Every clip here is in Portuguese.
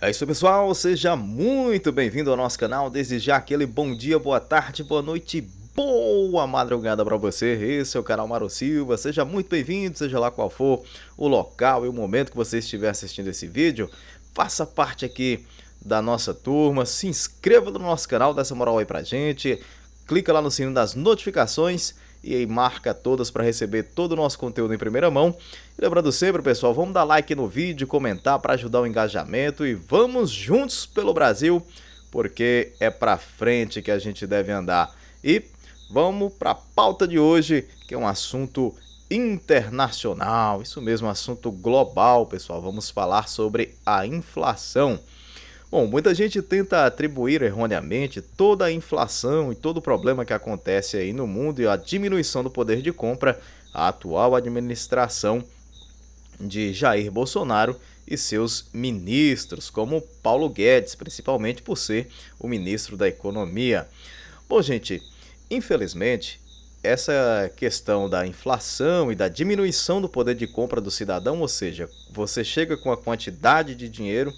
É isso, pessoal. Seja muito bem-vindo ao nosso canal. Desde já, aquele bom dia, boa tarde, boa noite, boa madrugada para você. Esse é o canal Maro Silva. Seja muito bem-vindo, seja lá qual for o local e o momento que você estiver assistindo esse vídeo. Faça parte aqui da nossa turma. Se inscreva no nosso canal, dá essa moral aí pra gente. Clica lá no sininho das notificações e aí marca todas para receber todo o nosso conteúdo em primeira mão. E lembrando sempre, pessoal, vamos dar like no vídeo, comentar para ajudar o engajamento e vamos juntos pelo Brasil, porque é para frente que a gente deve andar. E vamos para a pauta de hoje, que é um assunto internacional, isso mesmo, assunto global, pessoal. Vamos falar sobre a inflação. Bom, muita gente tenta atribuir erroneamente toda a inflação e todo o problema que acontece aí no mundo e a diminuição do poder de compra à atual administração de Jair Bolsonaro e seus ministros, como Paulo Guedes, principalmente por ser o ministro da Economia. Bom, gente, infelizmente, essa questão da inflação e da diminuição do poder de compra do cidadão, ou seja, você chega com a quantidade de dinheiro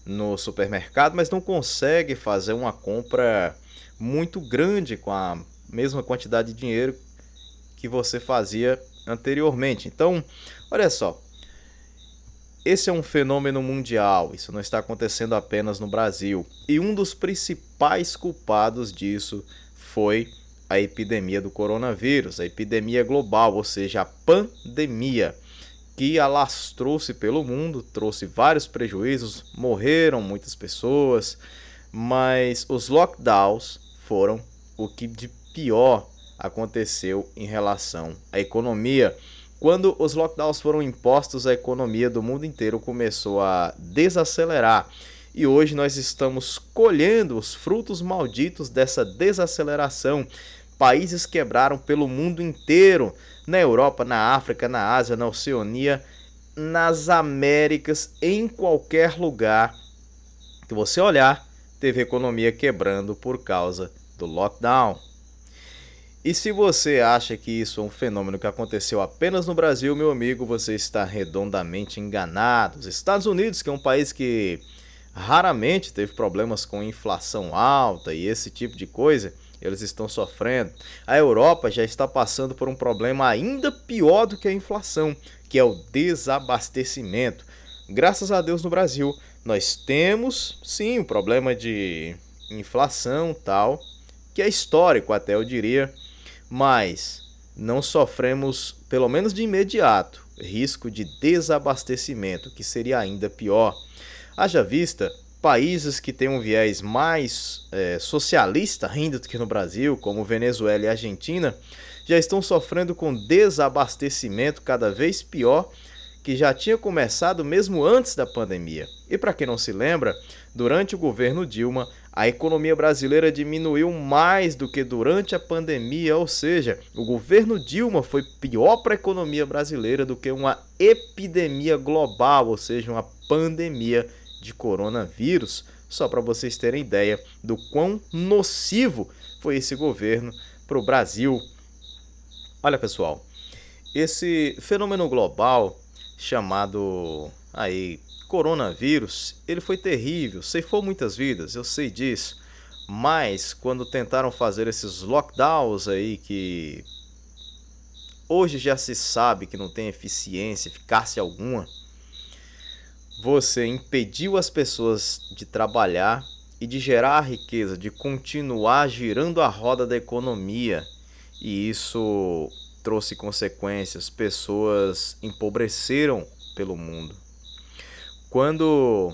no supermercado, mas não consegue fazer uma compra muito grande com a mesma quantidade de dinheiro que você fazia anteriormente. Então, olha só, esse é um fenômeno mundial, isso não está acontecendo apenas no Brasil. E um dos principais culpados disso foi a epidemia do coronavírus, a epidemia global, ou seja, a pandemia, que alastrou-se pelo mundo, trouxe vários prejuízos, morreram muitas pessoas, mas os lockdowns foram o que de pior aconteceu em relação à economia. Quando os lockdowns foram impostos, a economia do mundo inteiro começou a desacelerar. E hoje nós estamos colhendo os frutos malditos dessa desaceleração. Países quebraram pelo mundo inteiro, na Europa, na África, na Ásia, na Oceania, nas Américas, em qualquer lugar que você olhar, teve economia quebrando por causa do lockdown. E se você acha que isso é um fenômeno que aconteceu apenas no Brasil, meu amigo, você está redondamente enganado. Os Estados Unidos, que é um país que raramente teve problemas com inflação alta e esse tipo de coisa, eles estão sofrendo. A Europa já está passando por um problema ainda pior do que a inflação, que é o desabastecimento. Graças a Deus no Brasil, nós temos sim o problema de inflação tal, que é histórico até eu diria, mas não sofremos, pelo menos de imediato, risco de desabastecimento, que seria ainda pior. Haja vista países que têm um viés mais socialista ainda do que no Brasil, como Venezuela e Argentina, já estão sofrendo com desabastecimento cada vez pior, que já tinha começado mesmo antes da pandemia. E para quem não se lembra, durante o governo Dilma, a economia brasileira diminuiu mais do que durante a pandemia, ou seja, o governo Dilma foi pior para a economia brasileira do que uma epidemia global, ou seja, uma pandemia de coronavírus, só para vocês terem ideia do quão nocivo foi esse governo para o Brasil. Olha, pessoal, esse fenômeno global chamado aí coronavírus, ele foi terrível, ceifou muitas vidas, eu sei disso, mas quando tentaram fazer esses lockdowns aí que hoje já se sabe que não tem eficiência, eficácia alguma, você impediu as pessoas de trabalhar e de gerar riqueza, de continuar girando a roda da economia. E isso trouxe consequências, pessoas empobreceram pelo mundo. Quando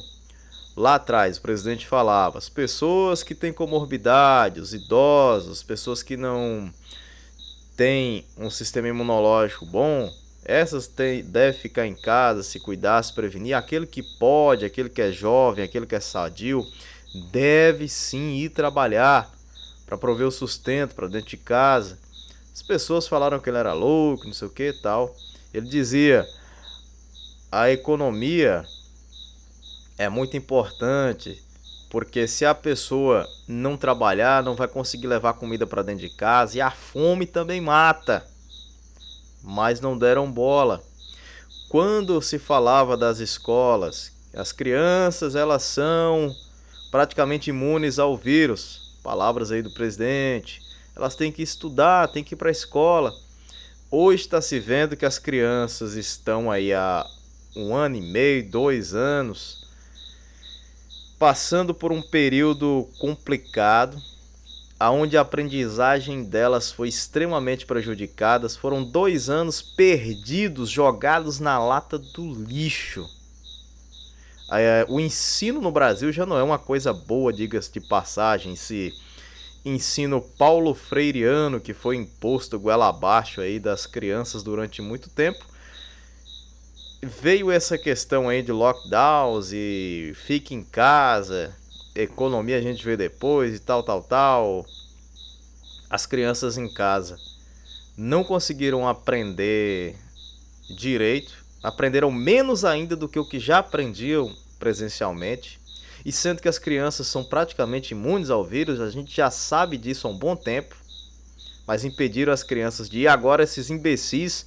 lá atrás o presidente falava, as pessoas que têm comorbidade, os idosos, pessoas que não têm um sistema imunológico bom, essas devem ficar em casa, se cuidar, se prevenir. Aquele que pode, aquele que é jovem, aquele que é sadio, deve sim ir trabalhar para prover o sustento para dentro de casa. As pessoas falaram que ele era louco, não sei o que e tal. Ele dizia, a economia é muito importante, porque se a pessoa não trabalhar, não vai conseguir levar comida para dentro de casa, e a fome também mata. Mas não deram bola. Quando se falava das escolas As crianças, elas são praticamente imunes ao vírus. Palavras aí do presidente. Elas têm que estudar, têm que ir para a escola. Hoje está se vendo que as crianças estão aí há 1 ano e meio, 2 anos, passando por um período complicado, onde a aprendizagem delas foi extremamente prejudicada. Foram 2 anos perdidos, jogados na lata do lixo. O ensino no Brasil já não é uma coisa boa, diga-se de passagem. Esse ensino paulo freireano que foi imposto goela abaixo aí das crianças durante muito tempo. Veio essa questão aí de lockdowns e fique em casa, economia a gente vê depois e tal. As crianças em casa não conseguiram aprender direito, aprenderam menos ainda do que o que já aprendiam presencialmente. E sendo que as crianças são praticamente imunes ao vírus, a gente já sabe disso há um bom tempo, mas impediram as crianças de ir. Agora esses imbecis,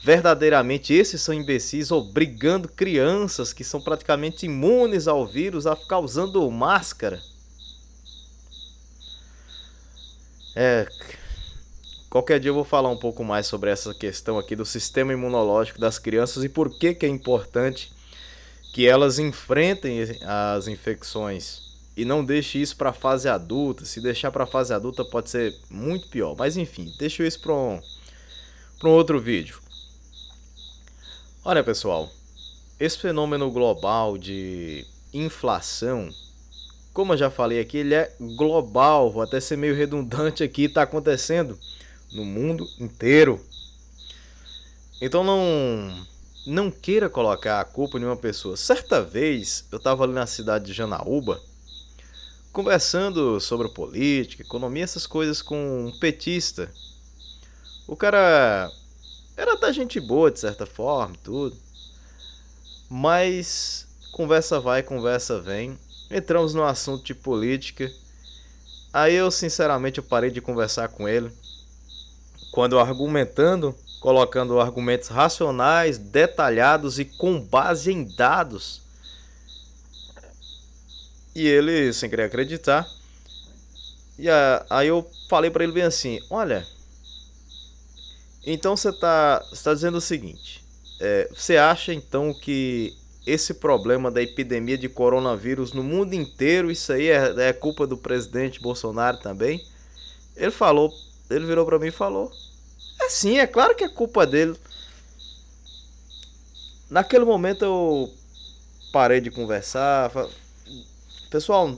verdadeiramente esses são imbecis, obrigando crianças que são praticamente imunes ao vírus a ficar usando máscara. Qualquer dia eu vou falar um pouco mais sobre essa questão aqui do sistema imunológico das crianças e por que é importante que elas enfrentem as infecções e não deixe isso para a fase adulta. Se deixar para a fase adulta pode ser muito pior. Mas enfim, deixo isso para um outro vídeo. Olha pessoal, esse fenômeno global de inflação, como eu já falei aqui, ele é global. Vou até ser meio redundante aqui, está acontecendo no mundo inteiro. Então não queira colocar a culpa em uma pessoa. Certa vez eu estava ali na cidade de Janaúba, conversando sobre política, economia, essas coisas com um petista. O cara era até gente boa de certa forma, tudo. Mas conversa vai, conversa vem. Entramos no assunto de política. Aí eu sinceramente parei de conversar com ele. Quando argumentando, colocando argumentos racionais, detalhados e com base em dados. E ele, sem querer acreditar, aí eu falei para ele bem assim: olha, então você tá dizendo o seguinte, você acha então que esse problema da epidemia de coronavírus no mundo inteiro, isso aí é culpa do presidente Bolsonaro também? Ele virou para mim e falou: sim, é claro que é culpa dele. Naquele momento eu parei de conversar. Pessoal,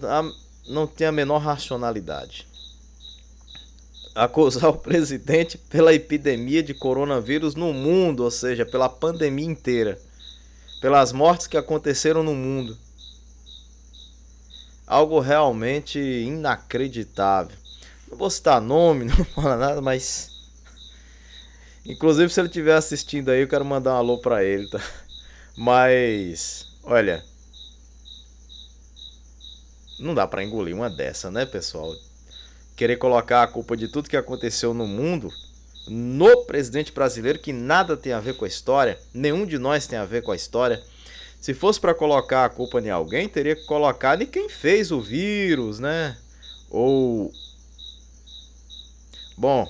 não tem a menor racionalidade. Acusar o presidente pela epidemia de coronavírus no mundo, ou seja, pela pandemia inteira, pelas mortes que aconteceram no mundo. Algo realmente inacreditável. Não vou citar nome, não vou falar nada, mas inclusive se ele estiver assistindo aí, eu quero mandar um alô pra ele, tá? Mas, olha, não dá pra engolir uma dessa, né, pessoal? Querer colocar a culpa de tudo que aconteceu no mundo no presidente brasileiro, que nada tem a ver com a história, nenhum de nós tem a ver com a história. Se fosse pra colocar a culpa em alguém, teria que colocar em quem fez o vírus, né? Bom,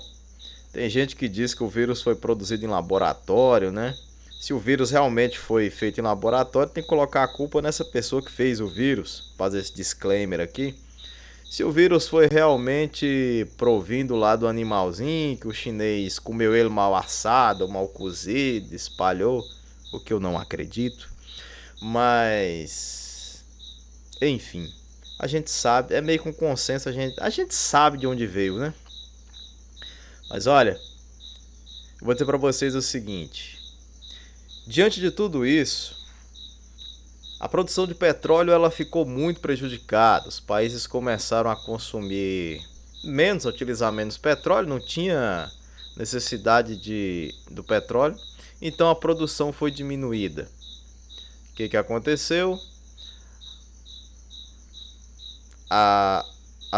tem gente que diz que o vírus foi produzido em laboratório, né? Se o vírus realmente foi feito em laboratório, tem que colocar a culpa nessa pessoa que fez o vírus. Fazer esse disclaimer aqui. Se o vírus foi realmente provindo lá do animalzinho, que o chinês comeu ele mal assado, mal cozido, espalhou, o que eu não acredito. Mas, enfim, a gente sabe, é meio com consenso, a gente sabe de onde veio, né? Mas olha, eu vou dizer para vocês o seguinte: diante de tudo isso, a produção de petróleo ela ficou muito prejudicada. Os países começaram a consumir menos, a utilizar menos petróleo, não tinha necessidade do petróleo, então a produção foi diminuída. O que aconteceu? A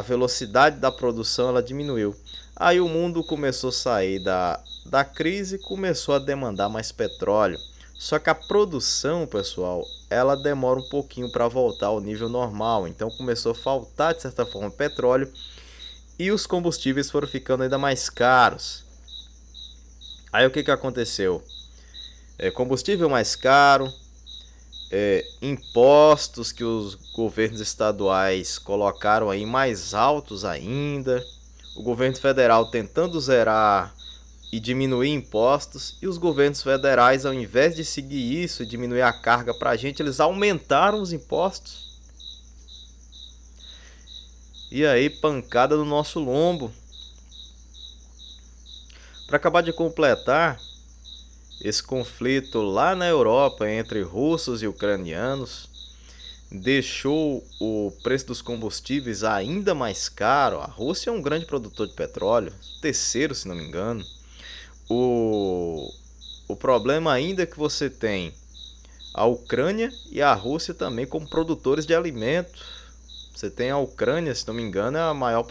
velocidade da produção ela diminuiu. Aí o mundo começou a sair da crise e começou a demandar mais petróleo. Só que a produção, pessoal, ela demora um pouquinho para voltar ao nível normal. Então começou a faltar, de certa forma, petróleo e os combustíveis foram ficando ainda mais caros. Aí o que aconteceu? Combustível mais caro, impostos que os governos estaduais colocaram aí mais altos ainda, o governo federal tentando zerar e diminuir impostos, e os governos federais, ao invés de seguir isso e diminuir a carga para a gente, eles aumentaram os impostos. E aí, pancada no nosso lombo. Para acabar de completar, esse conflito lá na Europa entre russos e ucranianos deixou o preço dos combustíveis ainda mais caro. A Rússia é um grande produtor de petróleo, terceiro, se não me engano. O problema ainda é que você tem a Ucrânia e a Rússia também como produtores de alimento. Você tem a Ucrânia, se não me engano, é a maior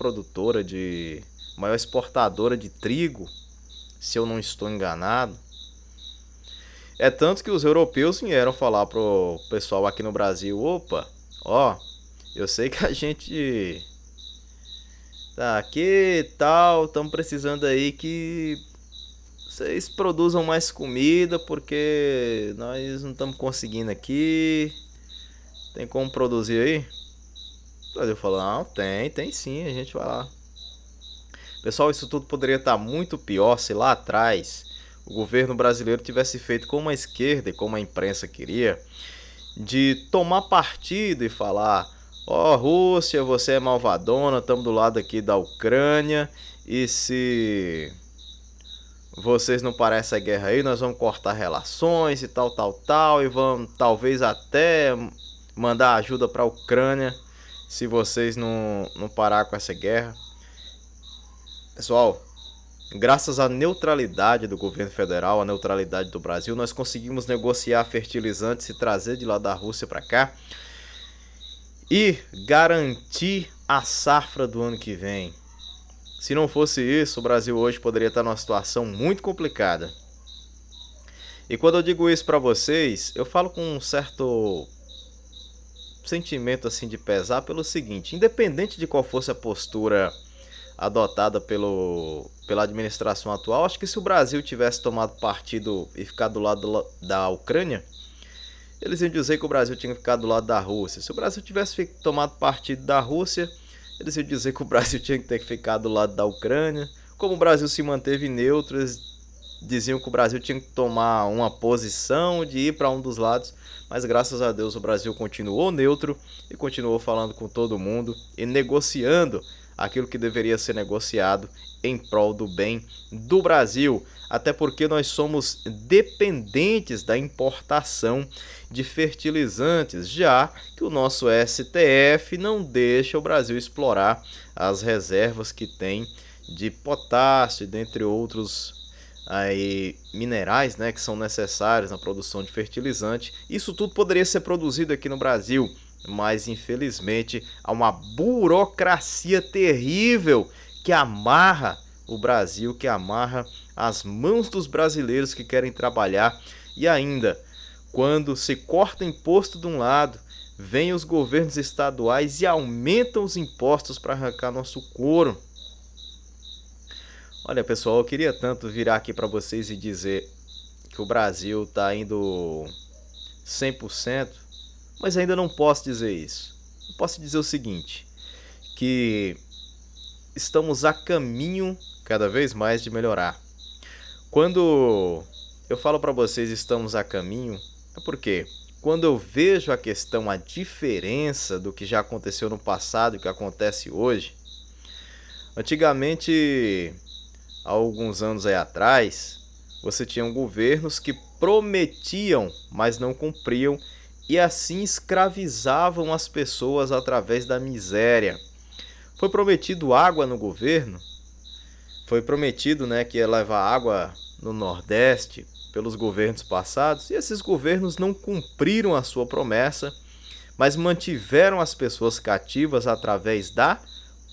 maior exportadora de trigo, se eu não estou enganado. É tanto que os europeus vieram falar pro pessoal aqui no Brasil: opa, ó, eu sei que a gente tá aqui e tal, estamos precisando aí que vocês produzam mais comida, porque nós não estamos conseguindo aqui. Tem como produzir aí? O Brasil falou: não, tem sim, a gente vai lá. Pessoal, isso tudo poderia estar muito pior se lá atrás o governo brasileiro tivesse feito como a esquerda e como a imprensa queria, de tomar partido e falar: ó, Rússia, você é malvadona, estamos do lado aqui da Ucrânia, e se vocês não param essa guerra aí, nós vamos cortar relações e tal, e vamos talvez até mandar ajuda para a Ucrânia se vocês não parar com essa guerra. Pessoal, graças à neutralidade do governo federal, à neutralidade do Brasil, nós conseguimos negociar fertilizantes e trazer de lá da Rússia para cá e garantir a safra do ano que vem. Se não fosse isso, o Brasil hoje poderia estar numa situação muito complicada. E quando eu digo isso para vocês, eu falo com um certo sentimento assim de pesar pelo seguinte: independente de qual fosse a postura adotada pela administração atual, acho que se o Brasil tivesse tomado partido e ficado do lado da Ucrânia, eles iam dizer que o Brasil tinha ficado do lado da Rússia. Se o Brasil tivesse tomado partido da Rússia, eles iam dizer que o Brasil tinha que ter ficado do lado da Ucrânia. Como o Brasil se manteve neutro, eles diziam que o Brasil tinha que tomar uma posição de ir para um dos lados. Mas graças a Deus o Brasil continuou neutro e continuou falando com todo mundo e negociando aquilo que deveria ser negociado em prol do bem do Brasil, até porque nós somos dependentes da importação de fertilizantes, já que o nosso STF não deixa o Brasil explorar as reservas que tem de potássio, dentre outros minerais, né, que são necessários na produção de fertilizante. Isso tudo poderia ser produzido aqui no Brasil, mas infelizmente há uma burocracia terrível que amarra o Brasil, que amarra as mãos dos brasileiros que querem trabalhar. E ainda, quando se corta imposto de um lado, vêm os governos estaduais e aumentam os impostos para arrancar nosso couro. Olha, pessoal, eu queria tanto virar aqui para vocês e dizer que o Brasil está indo 100%, mas ainda não posso dizer isso. Eu posso dizer o seguinte, que estamos a caminho cada vez mais de melhorar. Quando eu falo para vocês estamos a caminho, é porque quando eu vejo a questão, a diferença do que já aconteceu no passado e o que acontece hoje, antigamente, há alguns anos aí atrás, você tinha governos que prometiam, mas não cumpriam, e assim escravizavam as pessoas através da miséria. Foi prometido água no governo, foi prometido, né, que ia levar água no Nordeste pelos governos passados, e esses governos não cumpriram a sua promessa, mas mantiveram as pessoas cativas através da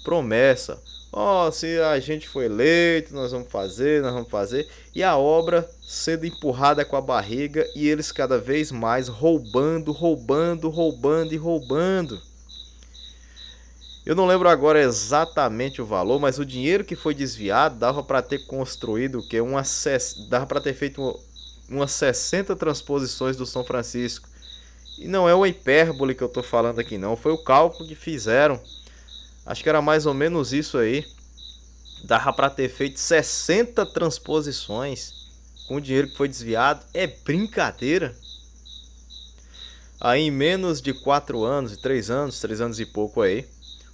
promessa. Ó, se a gente foi eleito, nós vamos fazer, e a obra sendo empurrada com a barriga e eles cada vez mais roubando, roubando, roubando e roubando. Eu não lembro agora exatamente o valor, mas o dinheiro que foi desviado dava para ter construído o que dava para ter feito umas 60 transposições do São Francisco. E não é uma hipérbole que eu tô falando aqui não, foi o cálculo que fizeram. Acho que era mais ou menos isso aí. Dava para ter feito 60 transposições com o dinheiro que foi desviado. É brincadeira. Aí em menos de 4 anos, 3 anos e pouco aí,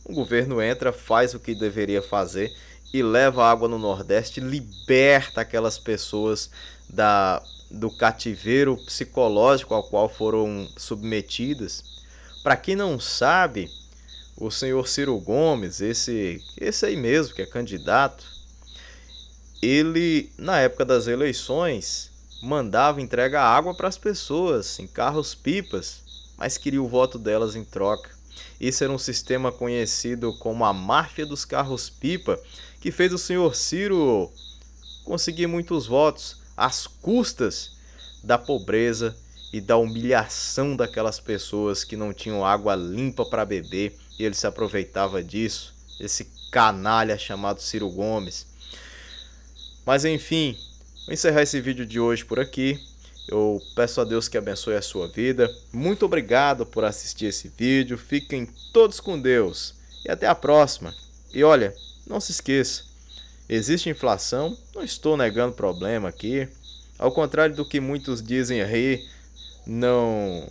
o governo entra, faz o que deveria fazer e leva água no Nordeste, liberta aquelas pessoas do cativeiro psicológico ao qual foram submetidas. Para quem não sabe, o senhor Ciro Gomes, esse aí mesmo que é candidato, ele na época das eleições mandava entregar água para as pessoas em carros-pipas, mas queria o voto delas em troca. Isso era um sistema conhecido como a máfia dos carros-pipa, que fez o senhor Ciro conseguir muitos votos às custas da pobreza e da humilhação daquelas pessoas que não tinham água limpa para beber, e ele se aproveitava disso, esse canalha chamado Ciro Gomes. Mas enfim, vou encerrar esse vídeo de hoje por aqui. Eu peço a Deus que abençoe a sua vida. Muito obrigado por assistir esse vídeo. Fiquem todos com Deus. E até a próxima. E olha, não se esqueça. Existe inflação. Não estou negando problema aqui. Ao contrário do que muitos dizem aí, não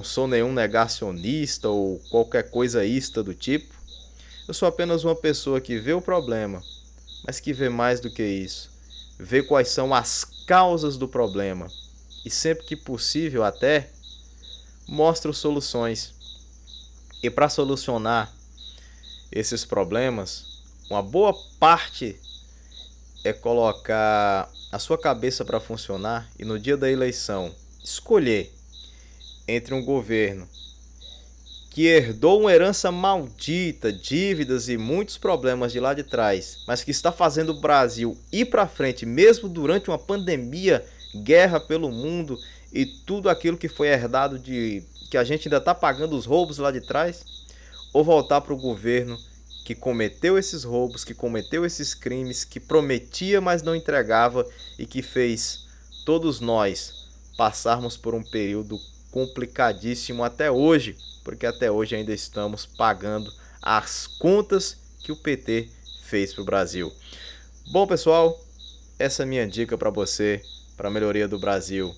sou nenhum negacionista ou qualquer coisa ista do tipo. Eu sou apenas uma pessoa que vê o problema, mas que vê mais do que isso. Vê quais são as causas do problema. E sempre que possível até, mostra soluções. E para solucionar esses problemas, uma boa parte é colocar a sua cabeça para funcionar e no dia da eleição escolher entre um governo que herdou uma herança maldita, dívidas e muitos problemas de lá de trás, mas que está fazendo o Brasil ir para frente mesmo durante uma pandemia, guerra pelo mundo e tudo aquilo que foi herdado que a gente ainda está pagando os roubos lá de trás, ou voltar para o governo que cometeu esses roubos, que cometeu esses crimes, que prometia mas não entregava e que fez todos nós passarmos por um período complicadíssimo até hoje, porque até hoje ainda estamos pagando as contas que o PT fez para o Brasil. Bom, pessoal, essa é a minha dica para você, para a melhoria do Brasil.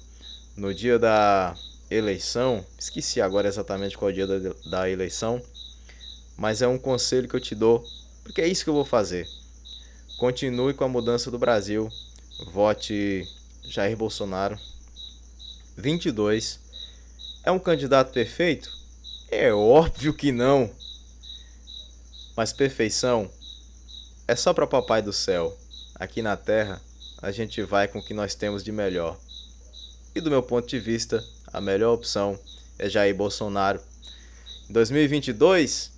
No dia da eleição, esqueci agora exatamente qual é o dia da eleição, mas é um conselho que eu te dou, porque é isso que eu vou fazer. Continue com a mudança do Brasil, vote Jair Bolsonaro. 22. É um candidato perfeito? É óbvio que não. Mas perfeição é só para papai do céu. Aqui na terra, a gente vai com o que nós temos de melhor. E do meu ponto de vista, a melhor opção é Jair Bolsonaro. Em 2022,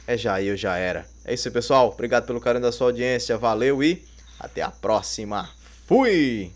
é Jair ou já era. É isso aí, pessoal. Obrigado pelo carinho da sua audiência. Valeu e até a próxima. Fui!